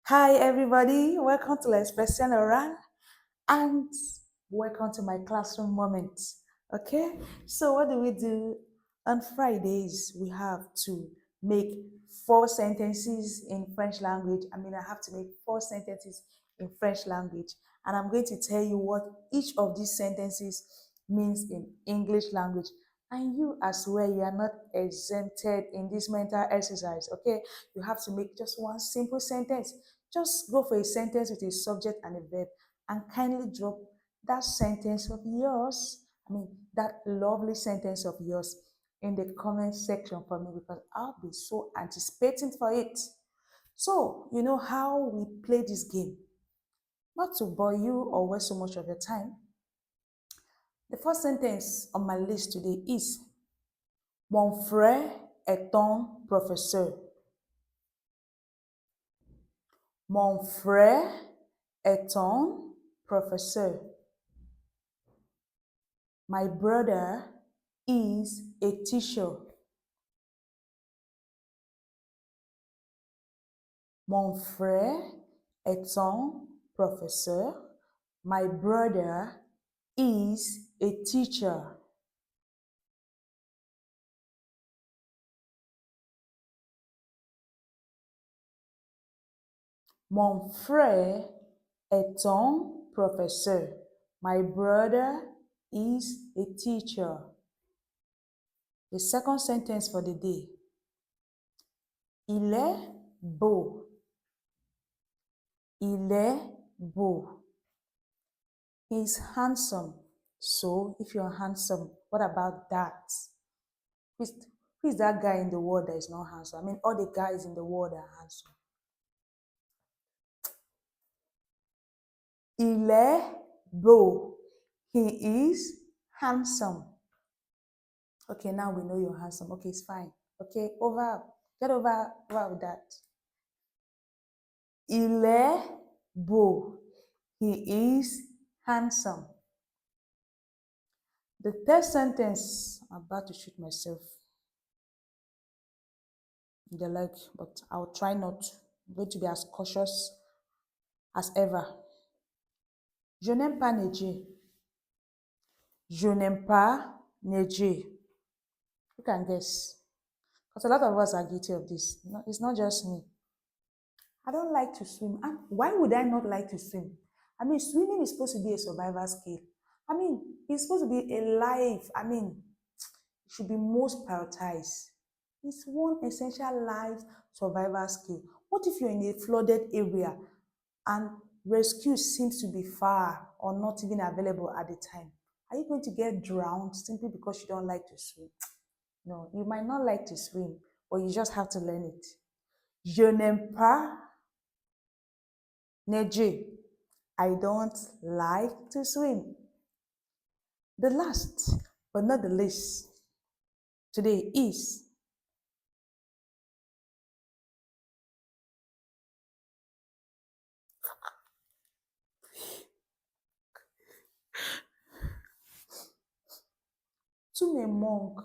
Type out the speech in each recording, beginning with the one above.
Hi, everybody. Welcome to L'Expression Oral and welcome to my classroom moment. Okay, so what do we do? On Fridays, we have to make four sentences in French language. I have to make four sentences in French language, and I'm going to tell you what each of these sentences means in English language. And you, as well, you are not exempted in this mental exercise. Okay, you have to make just one simple sentence. Just go for a sentence with a subject and a verb and kindly drop that sentence of yours, that lovely sentence of yours in the comment section for me because I'll be so anticipating for it. So, you know how we play this game. Not to bore you or waste so much of your time. The first sentence on my list today is Mon frère est un professeur. Mon frère est un professeur. My brother is a teacher. Mon frère est un professeur. My brother is a teacher. Mon frère est un professeur. My brother is a teacher. The second sentence for the day. Il est beau. Il est beau. He's handsome. So, if you're handsome, what about that? Who's, who is that guy in the world that is not handsome? All the guys in the world are handsome. Il est beau. He is handsome. Okay, now we know you're handsome. Okay, it's fine. Okay, get over with that. Il est beau. He is handsome. The third sentence, I'm about to shoot myself in the leg, but I'll try not to. I'm going to be as cautious as ever. Je n'aime pas nager. Je n'aime pas nager. You can guess. Because a lot of us are guilty of this. No, it's not just me. I don't like to swim. And why would I not like to swim? Swimming is supposed to be a survival skill. It's supposed to be a life. It should be most prioritized. It's one essential life survival skill. What if you're in a flooded area and rescue seems to be far or not even available at the time? Are you going to get drowned simply because you don't like to swim? No, you might not like to swim, but you just have to learn it. Je n'aime pas nager. I don't like to swim. The last, but not the least, today is to me monk.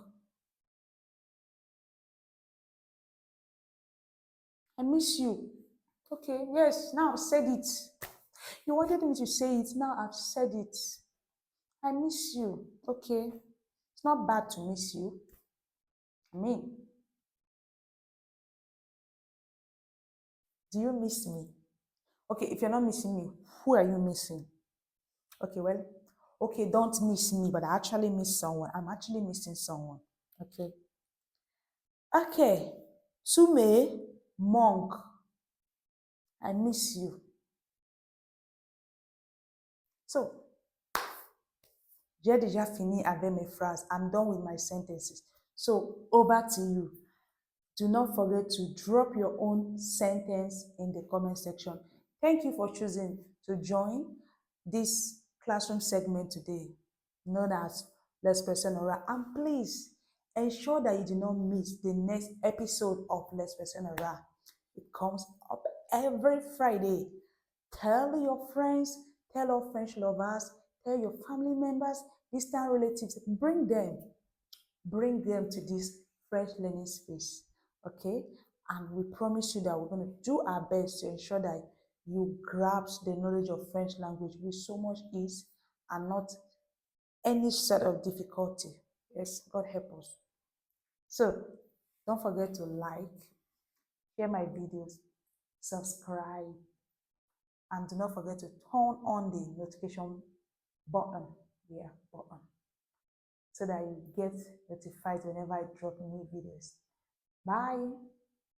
I miss you. Okay, yes, now I've said it. You wanted me to say it, now I've said it. I miss you. Okay, it's not bad to miss you. I mean, do you miss me? Okay, if you're not missing me, who are you missing? Okay, well, okay, don't miss me, but I actually miss someone. I'm actually missing someone. Okay. Okay. Sume, monk, I miss you. So, j'ai déjà fini avec mes phrases. I'm done with my sentences. So, over to you. Do not forget to drop your own sentence in the comment section. Thank you for choosing to join this classroom segment today, known as Let's Present Oral. And please ensure that you do not miss the next episode of Let's Present Oral. It comes up every Friday. Tell your friends, tell your French lovers, tell your family members, distant relatives, bring them to this French learning space. Okay, And we promise you that we're going to do our best to ensure that you grasp the knowledge of French language with so much ease and not any sort of difficulty. Yes, God help us. So don't forget to like, share my videos, subscribe, and do not forget to turn on the notification button. Yeah, button. So that you get notified whenever I drop new videos. Bye.